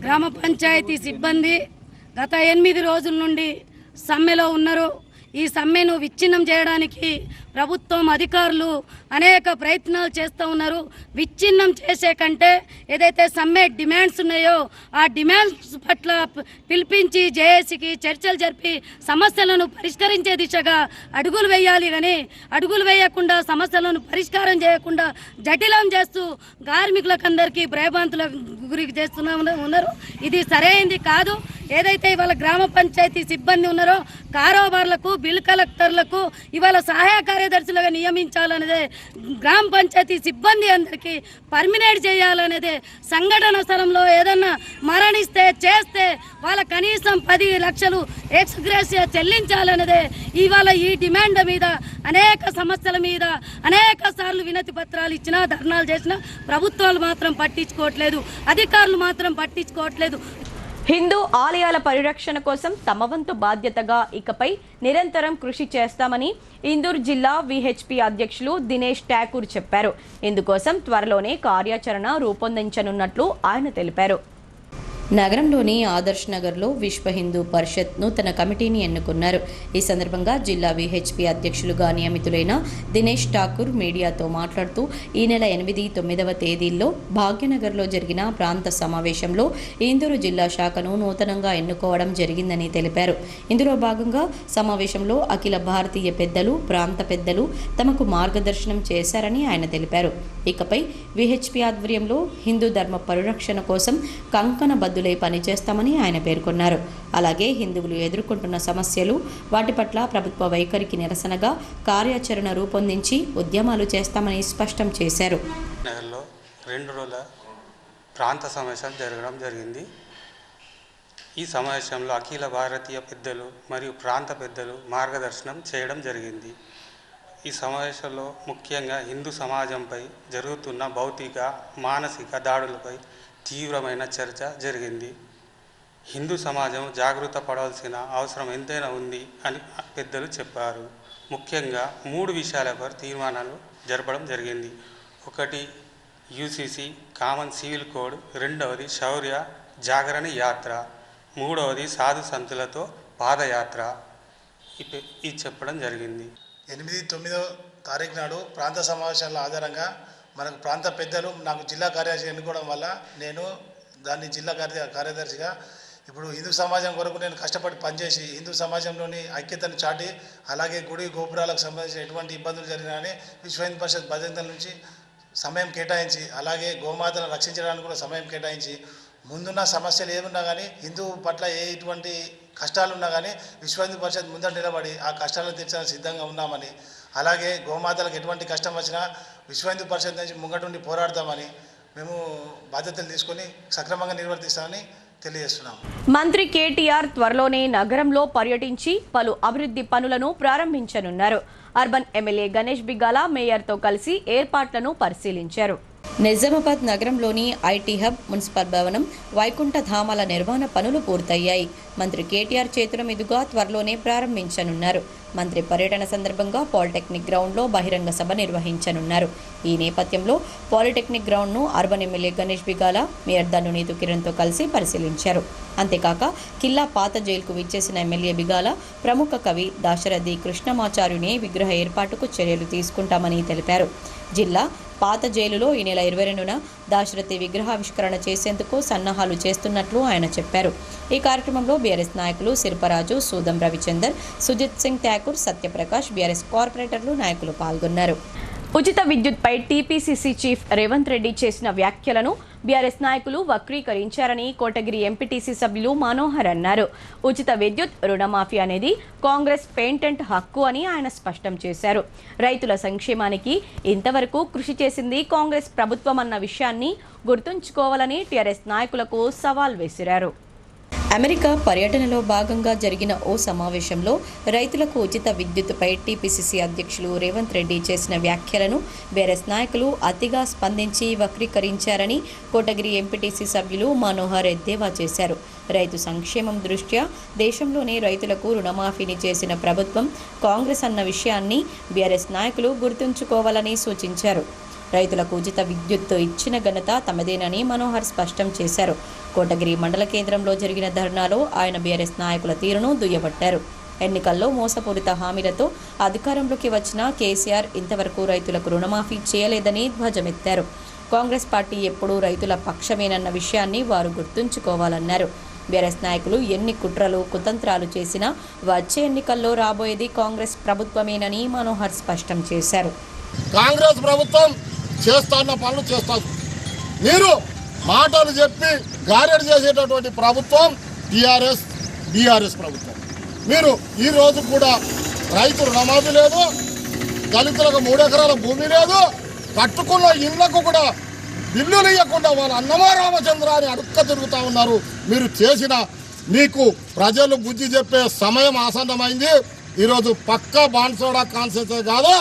గ్రామ పంచాయతీ సిబ్బంది గత 8 రోజుల నుండి సమ్మెలో ఉన్నారు. ఈ సమ్మెను విచ్ఛిన్నం చేయడానికి ప్రభుత్వం అధికారులు అనేక ప్రయత్నాలు చేస్తూ ఉన్నారు. విచ్ఛిన్నం చేసే కంటే ఏదైతే సమ్మె డిమాండ్స్ ఉన్నాయో ఆ డిమాండ్స్ పట్ల పిలిపించి జేఏసీకి చర్చలు జరిపి సమస్యలను పరిష్కరించే దిశగా అడుగులు వేయాలి. కానీ అడుగులు వేయకుండా, సమస్యలను పరిష్కారం చేయకుండా జటిలం చేస్తూ కార్మికులకందరికీ భయభ్రాంతుల గురి చేస్తున్నారు. ఇది సరైనది కాదు. ఏదైతే ఇవాళ గ్రామ పంచాయతీ సిబ్బంది ఉన్నారో కారోబార్లకు, బిల్ కలెక్టర్లకు ఇవాళ సహాయ కార్యదర్శులుగా నియమించాలనేదే, గ్రామ పంచాయతీ సిబ్బంది అందరికీ పర్మినెంట్ చేయాలనేదే, సంఘటన స్థలంలో ఏదన్నా మరణిస్తే చేస్తే వాళ్ళ కనీసం 10 లక్షలు ఎక్స్గ్రేషియా చెల్లించాలనేదే ఇవాళ ఈ డిమాండ్ మీద అనేక సమస్యల మీద అనేక సార్లు వినతి పత్రాలు ఇచ్చినా, ధర్నాలు చేసినా ప్రభుత్వాలు మాత్రం పట్టించుకోవట్లేదు, అధికారులు మాత్రం పట్టించుకోవట్లేదు. హిందూ ఆలయాల పరిరక్షణ కోసం తమ వంతు బాధ్యతగా ఇకపై నిరంతరం కృషి చేస్తామని ఇందూరు జిల్లా విహెచ్పి అధ్యక్షులు దినేష్ ఠాకూర్ చెప్పారు. ఇందుకోసం త్వరలోనే కార్యాచరణ రూపొందించనున్నట్లు ఆయన తెలిపారు. నగరంలోని ఆదర్శ్ నగర్లో విశ్వ హిందూ పరిషత్ నూతన కమిటీని ఎన్నుకున్నారు. ఈ సందర్భంగా జిల్లా విహెచ్పి అధ్యక్షులుగా నియమితులైన దినేష్ ఠాకూర్ మీడియాతో మాట్లాడుతూ, ఈ నెల 8, 9వ తేదీల్లో భాగ్యనగర్లో జరిగిన ప్రాంత సమావేశంలో ఇందూరు జిల్లా శాఖను నూతనంగా ఎన్నుకోవడం జరిగిందని తెలిపారు. ఇందులో భాగంగా సమావేశంలో అఖిల భారతీయ పెద్దలు, ప్రాంత పెద్దలు తమకు మార్గదర్శనం చేశారని ఆయన తెలిపారు. ఇకపై విహెచ్పి ఆధ్వర్యంలో హిందూ ధర్మ పరిరక్షణ కోసం కంకణ బద్దులై పనిచేస్తామని ఆయన పేర్కొన్నారు. అలాగే హిందువులు ఎదుర్కొంటున్న సమస్యలు, వాటి పట్ల ప్రభుత్వ వైఖరికి నిరసనగా కార్యాచరణ రూపొందించి ఉద్యమాలు చేస్తామని స్పష్టం చేశారు. నగర్లో 2 రోజుల ప్రాంత సమావేశం జరగడం జరిగింది. ఈ సమావేశంలో అఖిల భారతీయ పెద్దలు మరియు ప్రాంత పెద్దలు మార్గదర్శనం చేయడం జరిగింది. ఈ సమావేశంలో ముఖ్యంగా హిందూ సమాజంపై జరుగుతున్న భౌతిక, మానసిక దాడులపై తీవ్రమైన చర్చ జరిగింది. హిందూ సమాజం జాగృత పడాల్సిన అవసరం ఎంతైనా ఉంది అని పెద్దలు చెప్పారు. ముఖ్యంగా 3 విషయాలపై తీర్మానాలు జరపడం జరిగింది. 1 యూసీసీ కామన్ సివిల్ కోడ్, 2వది శౌర్య జాగరణ యాత్ర, 3వది సాధు సంతులతో పాదయాత్ర, ఇది చెప్పడం జరిగింది. 8, 9 తారీఖు నాడు ప్రాంత సమావేశాల ఆధారంగా మనకు ప్రాంత పెద్దలు నాకు జిల్లా కార్యదర్శి ఎన్నుకోవడం వల్ల నేను దాన్ని జిల్లా కార్యదర్శిగా ఇప్పుడు హిందూ సమాజం కొరకు నేను కష్టపడి పనిచేసి హిందూ సమాజంలోని ఐక్యతను చాటి అలాగే గుడి గోపురాలకు సంబంధించిన ఎటువంటి ఇబ్బందులు జరిగినా కానీ విశ్వ హిందూ పరిషత్ భజనల నుంచి సమయం కేటాయించి అలాగే గోమాతను రక్షించడానికి కూడా సమయం కేటాయించి ముందున్న సమస్యలు ఏమున్నా కానీ హిందూ పట్ల ఎటువంటి కష్టాలున్నా కానీ విశ్వ హిందూ పరిషత్ ముందర నిలబడి ఆ కష్టాలను తీర్చడానికి సిద్ధంగా ఉన్నామని అలాగే గోమాతలకు ఎటువంటి కష్టం వచ్చినా విశ్వ హిందూ పరిషత్ నుంచి ముంగటుండి పోరాడతామని మేము బాధ్యతలు తీసుకొని సక్రమంగా నిర్వర్తిస్తామని తెలియజేస్తున్నాం. మంత్రి కేటీఆర్ త్వరలోనే నగరంలో పర్యటించి పలు అభివృద్ధి పనులను ప్రారంభించనున్నారు. అర్బన్ ఎమ్మెల్యే గణేష్ బిగాల మేయర్తో కలిసి ఏర్పాట్లను పరిశీలించారు. నిజామాబాద్ నగరంలోని ఐటీ హబ్, మున్సిపల్ భవనం, వైకుంఠ ధామాల నిర్మాణ పనులు పూర్తయ్యాయి. మంత్రి కేటీఆర్ చేతుల మీదుగా త్వరలోనే ప్రారంభించనున్నారు. మంత్రి పర్యటన సందర్భంగా పాలిటెక్నిక్ గ్రౌండ్లో బహిరంగ సభ నిర్వహించనున్నారు. ఈ నేపథ్యంలో పాలిటెక్నిక్ గ్రౌండ్ను urban MLA Ganesh Bigala, mayor దన్నునీతు కిరణ్తో కలిసి పరిశీలించారు. అంతేకాక కిల్లా పాత జైలుకు విచ్చేసిన ఎమ్మెల్యే బిగాల ప్రముఖ కవి దాశరథి కృష్ణమాచార్యుని విగ్రహ ఏర్పాటుకు చర్యలు తీసుకుంటామని తెలిపారు. జిల్లా పాత జైలులో ఈ నెల 22న దాశరథి విగ్రహావిష్కరణ చేసేందుకు సన్నాహాలు చేస్తున్నట్లు ఆయన చెప్పారు. ఈ కార్యక్రమంలో బీఆర్ఎస్ నాయకులు సిర్పరాజు, సూదం రవిచందర్, సుజిత్ సింగ్ ఠాకూర్, సత్యప్రకాష్, బీఆర్ఎస్ కార్పొరేటర్లు, నాయకులు పాల్గొన్నారు. ఉచిత విద్యుత్పై టీపీసీసీ చీఫ్ రేవంత్ రెడ్డి చేసిన వ్యాఖ్యలను బీఆర్ఎస్ నాయకులు వక్రీకరించారని కోటగిరి ఎంపీటీసీ సభ్యులు మనోహర్ అన్నారు. ఉచిత విద్యుత్ రుణమాఫీ అనేది కాంగ్రెస్ పేటెంట్ హక్కు అని ఆయన స్పష్టం చేశారు. రైతుల సంక్షేమానికి ఇంతవరకు కృషి చేసింది కాంగ్రెస్ ప్రభుత్వం అన్న విషయాన్ని గుర్తుంచుకోవాలని టీఆర్ఎస్ నాయకులకు సవాల్ విసిరారు. అమెరికా పర్యటనలో భాగంగా జరిగిన ఓ సమావేశంలో రైతులకు ఉచిత విద్యుత్తుపై టీపీసీసీ అధ్యక్షులు రేవంత్ రెడ్డి చేసిన వ్యాఖ్యలను బీఆర్ఎస్ నాయకులు అతిగా స్పందించి వక్రీకరించారని కోటగిరి ఎంపీటీసీ సభ్యులు మనోహర్ ఎద్దేవా చేశారు. రైతు సంక్షేమం దృష్ట్యా దేశంలోనే రైతులకు రుణమాఫీని చేసిన ప్రభుత్వం కాంగ్రెస్ అన్న విషయాన్ని బీఆర్ఎస్ నాయకులు గుర్తుంచుకోవాలని సూచించారు. రైతులకు ఉచిత విద్యుత్తు ఇచ్చిన ఘనత తమదేనని మనోహర్ స్పష్టం చేశారు. కోటగిరి మండల కేంద్రంలో జరిగిన ధర్నాలో ఆయన బీఆర్ఎస్ నాయకుల తీరును దుయ్యబట్టారు. ఎన్నికల్లో మోసపూరిత హామీలతో అధికారంలోకి వచ్చిన కేసీఆర్ ఇంతవరకు రైతులకు రుణమాఫీ చేయలేదని ధ్వజమెత్తారు. కాంగ్రెస్ పార్టీ ఎప్పుడూ రైతుల పక్షమేనన్న విషయాన్ని వారు గుర్తుంచుకోవాలన్నారు. బీఆర్ఎస్ నాయకులు ఎన్ని కుట్రలు, కుతంత్రాలు చేసినా వచ్చే ఎన్నికల్లో రాబోయేది కాంగ్రెస్ ప్రభుత్వమేనని మనోహర్ స్పష్టం చేశారు. కాంగ్రెస్ ప్రభుత్వం చేస్తున్న పనులు చేస్తారు. మీరు మాటలు చెప్పి గారెడు చేసేటటువంటి ప్రభుత్వం బీఆర్ఎస్ ప్రభుత్వం. మీరు ఈ రోజు కూడా రైతు రుణమాఫీ లేదు, దళితులకు 3 ఎకరాల భూమి లేదు, కట్టుకున్న ఇళ్లకు కూడా బిల్లులు ఇవ్వకుండా వాళ్ళు అన్నమా రామచంద్ర అని అడుక్క తిరుగుతూ ఉన్నారు. మీరు చేసిన మీకు ప్రజలు బుద్ధి చెప్పే సమయం ఆసన్నమైంది. ఈరోజు పక్కా బాన్సోడా కాన్సెన్సే కాదు,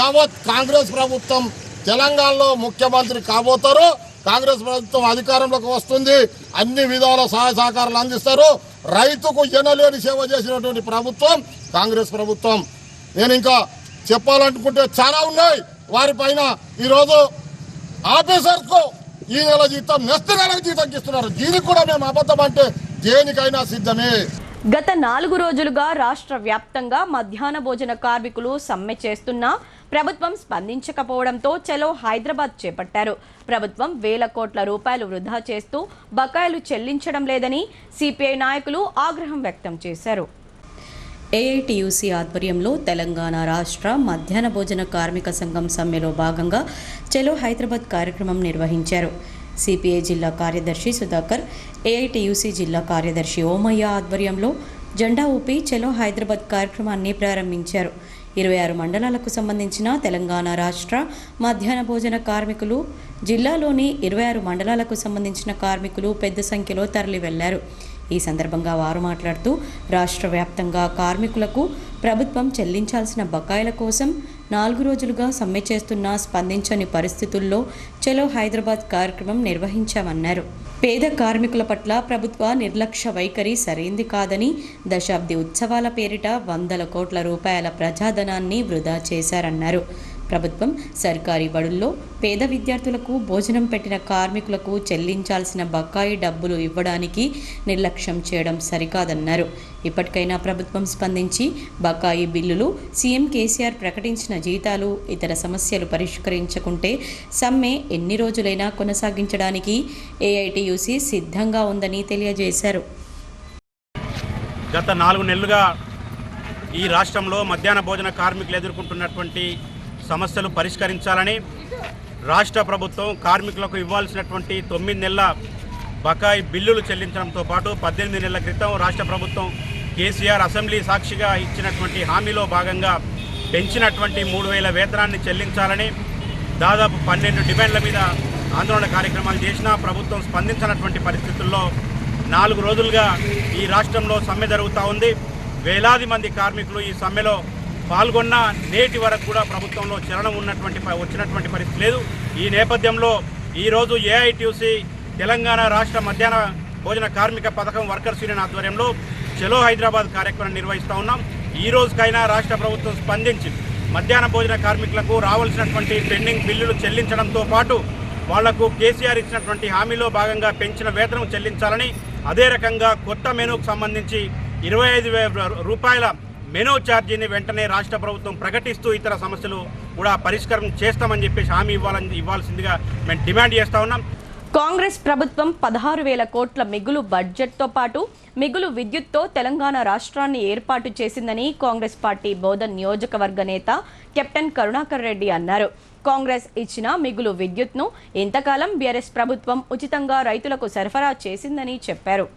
యావత్ కాంగ్రెస్ ప్రభుత్వం తెలంగాణలో ముఖ్యమంత్రి కాబోతారు. కాంగ్రెస్ ప్రభుత్వం అధికారంలోకి వస్తుంది, అన్ని విధాల సహాయ సహకారాలు అందిస్తారు. రైతుకు ఎనలేని సేవ చేసినటువంటి ప్రభుత్వం కాంగ్రెస్ ప్రభుత్వం. నేను ఇంకా చెప్పాలనుకుంటే చాలా ఉన్నాయి. వారిపైన ఈరోజు ఆఫీసర్కు ఈ నెల జీతం నెక్స్ట్ నెలకు జీతం ఇస్తున్నారు. దీనికి కూడా మేము అబద్ధం అంటే దేనికైనా సిద్ధమే. గత 4 రోజులుగా రాష్ట్ర వ్యాప్తంగా మధ్యాహ్న భోజన కార్మికులు సమ్మె చేస్తున్నా ప్రభుత్వం స్పందించకపోవడంతో చలో హైదరాబాద్ చేపట్టారు. ప్రభుత్వం వేల కోట్ల రూపాయలు వృధా చేస్తూ బకాయిలు చెల్లించడం లేదని సిపిఐ నాయకులు ఆగ్రహం వ్యక్తం చేశారు. ఏఐటీయూసీ ఆధ్వర్యంలో తెలంగాణ రాష్ట్ర మధ్యాహ్న భోజన కార్మిక సంఘం సమ్మెలో భాగంగా చలో హైదరాబాద్ కార్యక్రమం నిర్వహించారు. సిపిఐ జిల్లా కార్యదర్శి సుధాకర్, ఏఐటీయూసీ జిల్లా కార్యదర్శి ఓమయ్య ఆధ్వర్యంలో జెండా ఊపి చలో హైదరాబాద్ కార్యక్రమాన్ని ప్రారంభించారు. 26 మండలాలకు సంబంధించిన తెలంగాణ రాష్ట్ర మధ్యాహ్న భోజన కార్మికులు, జిల్లాలోని 26 మండలాలకు సంబంధించిన కార్మికులు పెద్ద సంఖ్యలో తరలి వెళ్లారు. ఈ సందర్భంగా వారు మాట్లాడుతూ రాష్ట్ర వ్యాప్తంగా కార్మికులకు ప్రభుత్వం చెల్లించాల్సిన బకాయిల కోసం 4 రోజులుగా సమ్మె చేస్తున్నా స్పందించని పరిస్థితుల్లో చలో హైదరాబాద్ కార్యక్రమం నిర్వహించామన్నారు. పేద కార్మికుల పట్ల ప్రభుత్వ నిర్లక్ష్య వైఖరి సరైంది కాదని, దశాబ్ది ఉత్సవాల పేరిట 100 కోట్ల రూపాయల ప్రజాధనాన్ని వృధా చేశారన్నారు. ప్రభుత్వం సర్కారీ బడుల్లో పేద విద్యార్థులకు భోజనం పెట్టిన కార్మికులకు చెల్లించాల్సిన బకాయి డబ్బులు ఇవ్వడానికి నిర్లక్ష్యం చేయడం సరికాదన్నారు. ఇప్పటికైనా ప్రభుత్వం స్పందించి బకాయి బిల్లులు, సీఎం కేసీఆర్ ప్రకటించిన జీతాలు, ఇతర సమస్యలు పరిష్కరించకుంటే సమ్మె ఎన్ని రోజులైనా కొనసాగించడానికి ఏఐటీయూసీ సిద్ధంగా ఉందని తెలియజేశారు. గత 4 నెలలుగా ఈ రాష్ట్రంలో మధ్యాహ్న భోజన కార్మికులు ఎదుర్కొంటున్నటువంటి సమస్యలు పరిష్కరించాలని రాష్ట్ర ప్రభుత్వం కార్మికులకు ఇవ్వాల్సినటువంటి 9 నెలల బకాయి బిల్లులు చెల్లించడంతో పాటు 18 నెలల క్రితం రాష్ట్ర ప్రభుత్వం కేసీఆర్ అసెంబ్లీ సాక్షిగా ఇచ్చినటువంటి హామీలో భాగంగా పెంచినటువంటి 3,000 వేతనాన్ని చెల్లించాలని దాదాపు 12 డిమాండ్ల మీద ఆందోళన కార్యక్రమాలు చేసినా ప్రభుత్వం స్పందించినటువంటి పరిస్థితుల్లో 4 రోజులుగా ఈ రాష్ట్రంలో సమ్మె జరుగుతూ ఉంది. వేలాది మంది కార్మికులు ఈ సమ్మెలో పాల్గొన్న నేటి వరకు కూడా ప్రభుత్వంలో చలనం వచ్చినటువంటి పరిస్థితి లేదు. ఈ నేపథ్యంలో ఈరోజు ఏఐటీయూసీ తెలంగాణ రాష్ట్ర మధ్యాహ్న భోజన కార్మిక పథకం వర్కర్స్ యూనియన్ ఆధ్వర్యంలో చలో హైదరాబాద్ కార్యక్రమం నిర్వహిస్తూ ఉన్నాం. ఈ రోజుకైనా రాష్ట్ర ప్రభుత్వం స్పందించి మధ్యాహ్న భోజన కార్మికులకు రావాల్సినటువంటి పెండింగ్ బిల్లులు చెల్లించడంతో పాటు వాళ్లకు కేసీఆర్ ఇచ్చినటువంటి హామీలో భాగంగా పెంచిన వేతనం చెల్లించాలని, అదే రకంగా కొత్త మెనూకు సంబంధించి 25,000 రూపాయల మెనూ ఛార్జీని వెంటనే రాష్ట్ర ప్రభుత్వం ప్రకటిస్తూ ఇతర సమస్యలు కూడా పరిష్కారం చేస్తామని చెప్పేసి హామీ ఇవ్వాల్సిందిగా మేము డిమాండ్ చేస్తూ ఉన్నాం. కాంగ్రెస్ ప్రభుత్వం 16,000 కోట్ల మిగులు బడ్జెట్తో పాటు మిగులు విద్యుత్తో తెలంగాణ రాష్ట్రాన్ని ఏర్పాటు చేసిందని కాంగ్రెస్ పార్టీ బోధన్ నియోజకవర్గ నేత కెప్టెన్ కరుణాకర్ రెడ్డి అన్నారు. కాంగ్రెస్ ఇచ్చిన మిగులు విద్యుత్ను ఇంతకాలం బీఆర్ఎస్ ప్రభుత్వం ఉచితంగా రైతులకు సరఫరా చేసిందని చెప్పారు.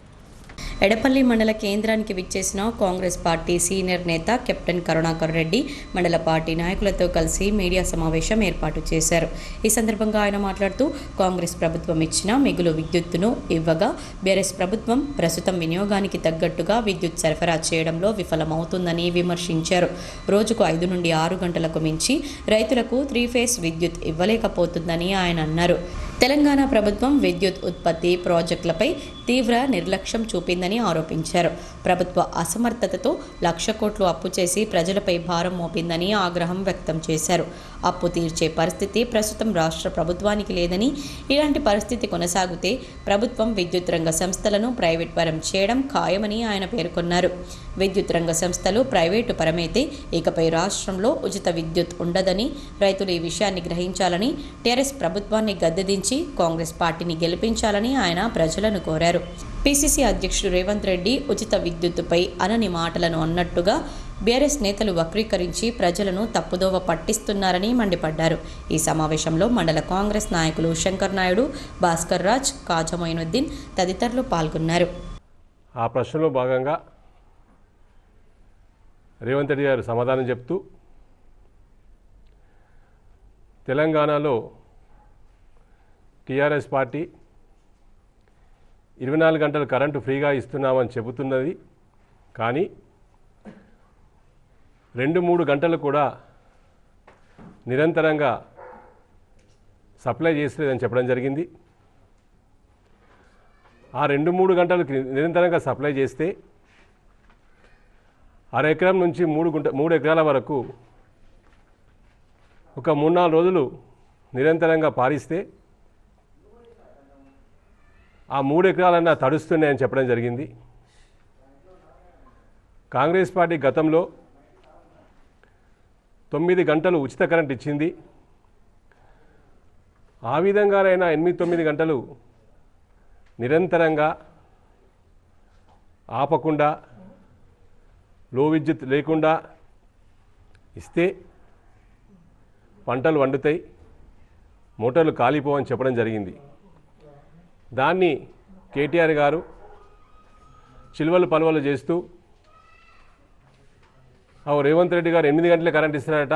ఎడపల్లి మండల కేంద్రానికి విచ్చేసిన కాంగ్రెస్ పార్టీ సీనియర్ నేత కెప్టెన్ కరుణాకర్ రెడ్డి మండల పార్టీ నాయకులతో కలిసి మీడియా సమావేశం ఏర్పాటు చేశారు. ఈ సందర్భంగా ఆయన మాట్లాడుతూ కాంగ్రెస్ ప్రభుత్వం ఇచ్చిన మిగులు విద్యుత్తును ఇవ్వగా బీఆర్ఎస్ ప్రభుత్వం ప్రస్తుతం వినియోగానికి తగ్గట్టుగా విద్యుత్ సరఫరా చేయడంలో విఫలమవుతుందని విమర్శించారు. రోజుకు 5 నుండి 6 గంటలకు మించి రైతులకు 3 ఫేస్ విద్యుత్ ఇవ్వలేకపోతుందని ఆయన అన్నారు. తెలంగాణ ప్రభుత్వం విద్యుత్ ఉత్పత్తి ప్రాజెక్టులపై తీవ్ర నిర్లక్ష్యం చూపిందని ఆరోపించారు. ప్రభుత్వ అసమర్థతతో 1,00,000 కోట్లు అప్పు చేసి ప్రజలపై భారం మోపిందని ఆగ్రహం వ్యక్తం చేశారు. అప్పు తీర్చే పరిస్థితి ప్రస్తుతం రాష్ట్ర ప్రభుత్వానికి లేదని, ఇలాంటి పరిస్థితి కొనసాగితే ప్రభుత్వం విద్యుత్ రంగ సంస్థలను ప్రైవేట్ పరం చేయడం ఖాయమని ఆయన పేర్కొన్నారు. విద్యుత్ రంగ సంస్థలు ప్రైవేటు పరమైతే ఇకపై రాష్ట్రంలో ఉచిత విద్యుత్ ఉండదని, రైతులు ఈ విషయాన్ని గ్రహించాలని, టీఆర్ఎస్ ప్రభుత్వాన్ని గద్దెదించి కాంగ్రెస్ పార్టీని గెలిపించాలని ఆయన ప్రజలను కోరారు. పిసిసి అధ్యక్షుడు రేవంత్ రెడ్డి ఉచిత విద్యుత్తుపై అనని మాటలను అన్నట్టుగా బీఆర్ఎస్ నేతలు వక్రీకరించి ప్రజలను తప్పుదోవ పట్టిస్తున్నారని మండిపడ్డారు. ఈ సమావేశంలో మండల కాంగ్రెస్ నాయకులు శంకర్ నాయుడు, భాస్కర్ రాజ్, కాజా మొయినుద్దీన్ తదితరులు పాల్గొన్నారు. ఆ ప్రశ్నలో భాగంగా రేవంత్ రెడ్డి గారు సమాధానం చెప్తూ తెలంగాణలో టీఆర్ఎస్ పార్టీ 24 గంటలు కరెంటు ఫ్రీగా ఇస్తున్నామని చెబుతున్నది, కానీ 2-3 గంటలు కూడా నిరంతరంగా సప్లై చేసలేదని చెప్పడం జరిగింది. ఆ 2-3 గంటలకు నిరంతరంగా సప్లై చేస్తే 1/2 ఎకరం నుంచి 3 ఎకరాల వరకు ఒక 3-4 రోజులు నిరంతరంగా పారిస్తే ఆ 3 ఎకరాలన్నా తడుస్తున్నాయని చెప్పడం జరిగింది. కాంగ్రెస్ పార్టీ గతంలో 9 గంటలు ఉచిత కరెంట్ ఇచ్చింది. ఆ విధంగానైనా 8-9 గంటలు నిరంతరంగా ఆపకుండా, లో విద్యుత్ లేకుండా ఇస్తే పంటలు వండుతాయి, మోటార్లు కాలిపోవని చెప్పడం జరిగింది. దాన్ని కేటీఆర్ గారు చిలువలు పలువలు చేస్తూ రేవంత్ రెడ్డి గారు 8 గంటలే కరెంట్ ఇస్తున్నారట,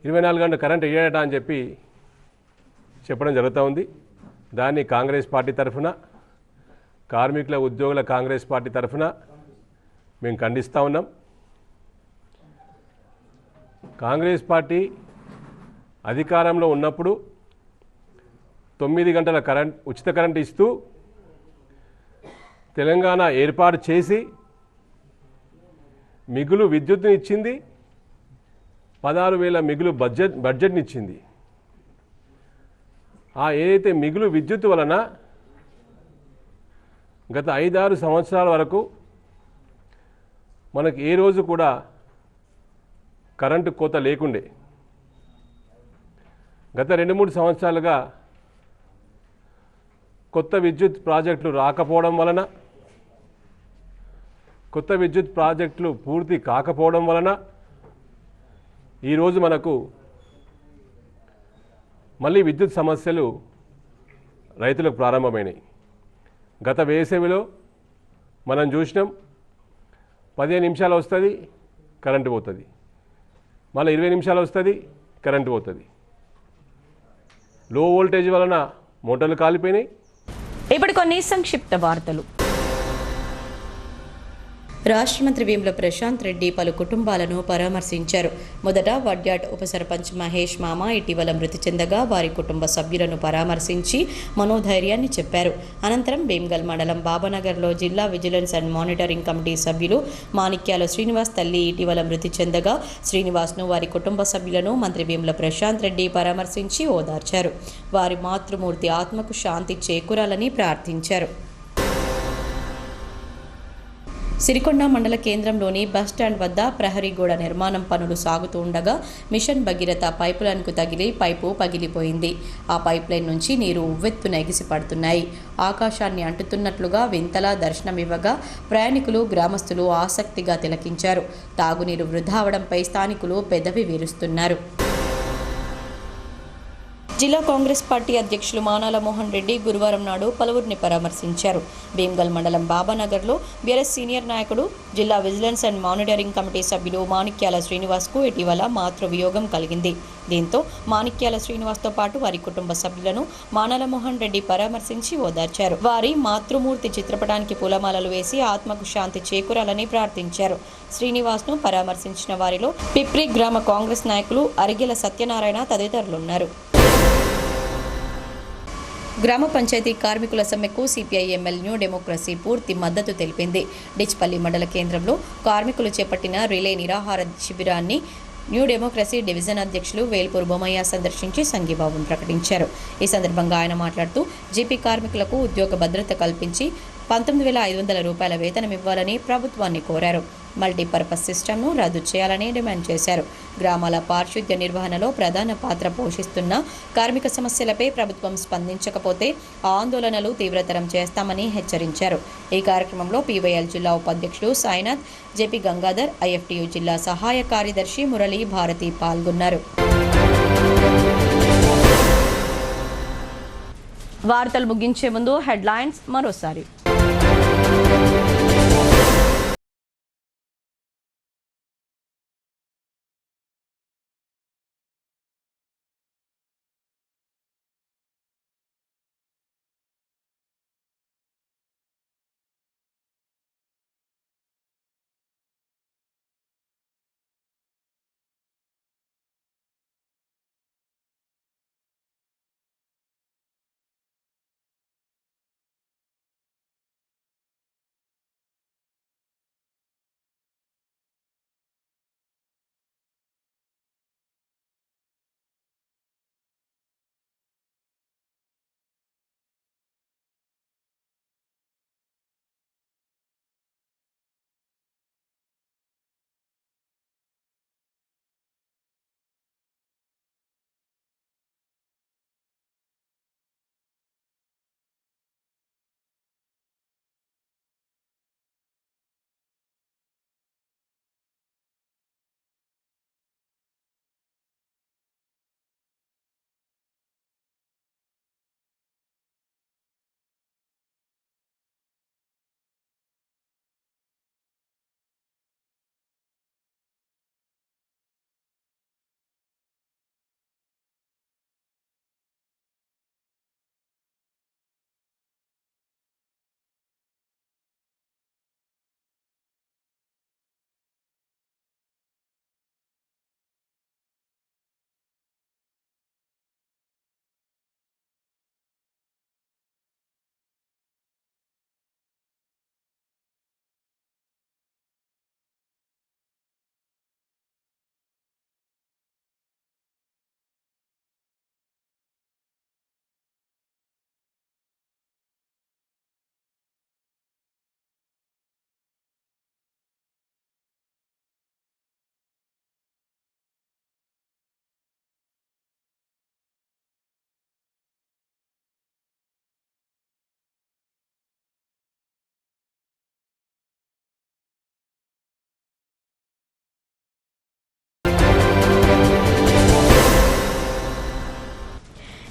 24 గంటలు కరెంట్ ఇయ్యాడట అని చెప్పి చెప్పడం జరుగుతూ ఉంది. దాన్ని కాంగ్రెస్ పార్టీ తరఫున, కార్మికుల ఉద్యోగుల కాంగ్రెస్ పార్టీ తరఫున మేము ఖండిస్తూ ఉన్నాం. కాంగ్రెస్ పార్టీ అధికారంలో ఉన్నప్పుడు 9 గంటల ఉచిత కరెంట్ ఇస్తూ తెలంగాణ ఏర్పాటు చేసి మిగులు విద్యుత్తుని ఇచ్చింది. 16,000 మిగులు బడ్జెట్ని ఇచ్చింది. ఆ ఏదైతే మిగులు విద్యుత్ వలన గత 5-6 సంవత్సరాల వరకు మనకు ఏ రోజు కూడా కరెంటు కోత లేకుండే. గత 2-3 సంవత్సరాలుగా కొత్త విద్యుత్ ప్రాజెక్టులు రాకపోవడం వలన, కొత్త విద్యుత్ ప్రాజెక్టులు పూర్తి కాకపోవడం వలన ఈరోజు మనకు మళ్ళీ విద్యుత్ సమస్యలు రైతులకు ప్రారంభమైనాయి. గత వేసవిలో మనం చూసినాం, 15 నిమిషాలు వస్తుంది, కరెంటు పోతుంది, మళ్ళీ 20 నిమిషాలు వస్తుంది, కరెంటు పోతుంది. లో వోల్టేజ్ వలన మోటార్లు కాలిపోయినాయి. ఇప్పుడు కొన్ని సంక్షిప్త వార్తలు. రాష్ట్ర మంత్రి వేముల ప్రశాంత్ రెడ్డి పలు కుటుంబాలను పరామర్శించారు. మొదట వడ్యాట్ ఉప సర్పంచ్ మహేష్ మామ ఇటీవల మృతి చెందగా వారి కుటుంబ సభ్యులను పరామర్శించి మనోధైర్యాన్ని చెప్పారు. అనంతరం భీమ్గల్ మండలం బాబానగర్లో జిల్లా విజిలెన్స్ అండ్ మానిటరింగ్ కమిటీ సభ్యులు మాణిక్యాల శ్రీనివాస్ తల్లి ఇటీవల మృతి చెందగా శ్రీనివాస్ను వారి కుటుంబ సభ్యులను మంత్రి వేముల ప్రశాంత్ రెడ్డి పరామర్శించి ఓదార్చారు. వారి మాతృమూర్తి ఆత్మకు శాంతి చేకూరాలని ప్రార్థించారు. సిరికొండ మండల కేంద్రంలోని బస్టాండ్ వద్ద ప్రహరీ గోడ నిర్మాణం పనులు సాగుతూ ఉండగా మిషన్ భగీరథ పైపులైన్కు తగిలి పైపు పగిలిపోయింది. ఆ పైప్లైన్ నుంచి నీరు ఉవ్వెత్తున ఎగిసిపడుతున్నాయి. ఆకాశాన్ని అంటుతున్నట్లుగా వింతలా దర్శనమివ్వగా ప్రయాణికులు, గ్రామస్తులు ఆసక్తిగా తిలకించారు. తాగునీరు వృధా అవడంపై స్థానికులు పెదవి విరుస్తున్నారు. జిల్లా కాంగ్రెస్ పార్టీ అధ్యక్షులు మానాల మోహన్ రెడ్డి గురువారం నాడు పలువురిని పరామర్శించారు. భీమ్గల్ మండలం బాబానగర్లో బీఆర్ఎస్ సీనియర్ నాయకుడు, జిల్లా విజిలెన్స్ అండ్ మానిటరింగ్ కమిటీ సభ్యులు మాణిక్యాల శ్రీనివాస్కు ఇటీవల మాతృవియోగం కలిగింది. దీంతో మాణిక్యాల శ్రీనివాస్తో పాటు వారి కుటుంబ సభ్యులను మానాల మోహన్ రెడ్డి పరామర్శించి ఓదార్చారు. వారి మాతృమూర్తి చిత్రపటానికి పూలమాలలు వేసి ఆత్మకు శాంతి చేకూరాలని ప్రార్థించారు. శ్రీనివాస్ను పరామర్శించిన వారిలో పిప్రి గ్రామ కాంగ్రెస్ నాయకులు అరిగెల సత్యనారాయణ తదితరులున్నారు. గ్రామ పంచాయతీ కార్మికుల సమ్మెకు సిపిఐ ఎంఎల్ న్యూ డెమోక్రసీ పూర్తి మద్దతు తెలిపింది. డిచ్పల్లి మండల కేంద్రంలో కార్మికులు చేపట్టిన రిలే నిరాహార శిబిరాన్ని న్యూ డెమోక్రసీ డివిజన్ అధ్యక్షులు వేల్పూర్ బొమ్మయ్య సందర్శించి సంఘీభావం ప్రకటించారు. ఈ సందర్భంగా ఆయన మాట్లాడుతూ జీపీ కార్మికులకు ఉద్యోగ భద్రత కల్పించి 19,500 రూపాయల వేతనం ఇవ్వాలని ప్రభుత్వాన్ని కోరారు. మల్టీపర్పస్ సిస్టమ్ను రద్దు చేయాలని డిమాండ్ చేశారు. గ్రామాల పారిశుద్ధ్య నిర్వహణలో ప్రధాన పాత్ర పోషిస్తున్న కార్మిక సమస్యలపై ప్రభుత్వం స్పందించకపోతే ఆందోళనలు తీవ్రతరం చేస్తామని హెచ్చరించారు. ఈ కార్యక్రమంలో పీవైఎల్ జిల్లా ఉపాధ్యక్షులు సాయినాథ్, జేపీ గంగాధర్, ఐఎఫ్టీయూ జిల్లా సహాయ కార్యదర్శి మురళీ భారతి పాల్గొన్నారు. వార్తలు ముగించే ముందు హెడ్లైన్స్ మరోసారి.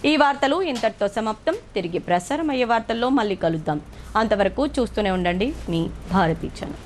ఈ వార్తలు ఇంతటితో సమాప్తం. తిరిగి ప్రసారం అయ్యే వార్తల్లో మళ్ళీ కలుద్దాం. అంతవరకు చూస్తూనే ఉండండి మీ భారతీ ఛానల్.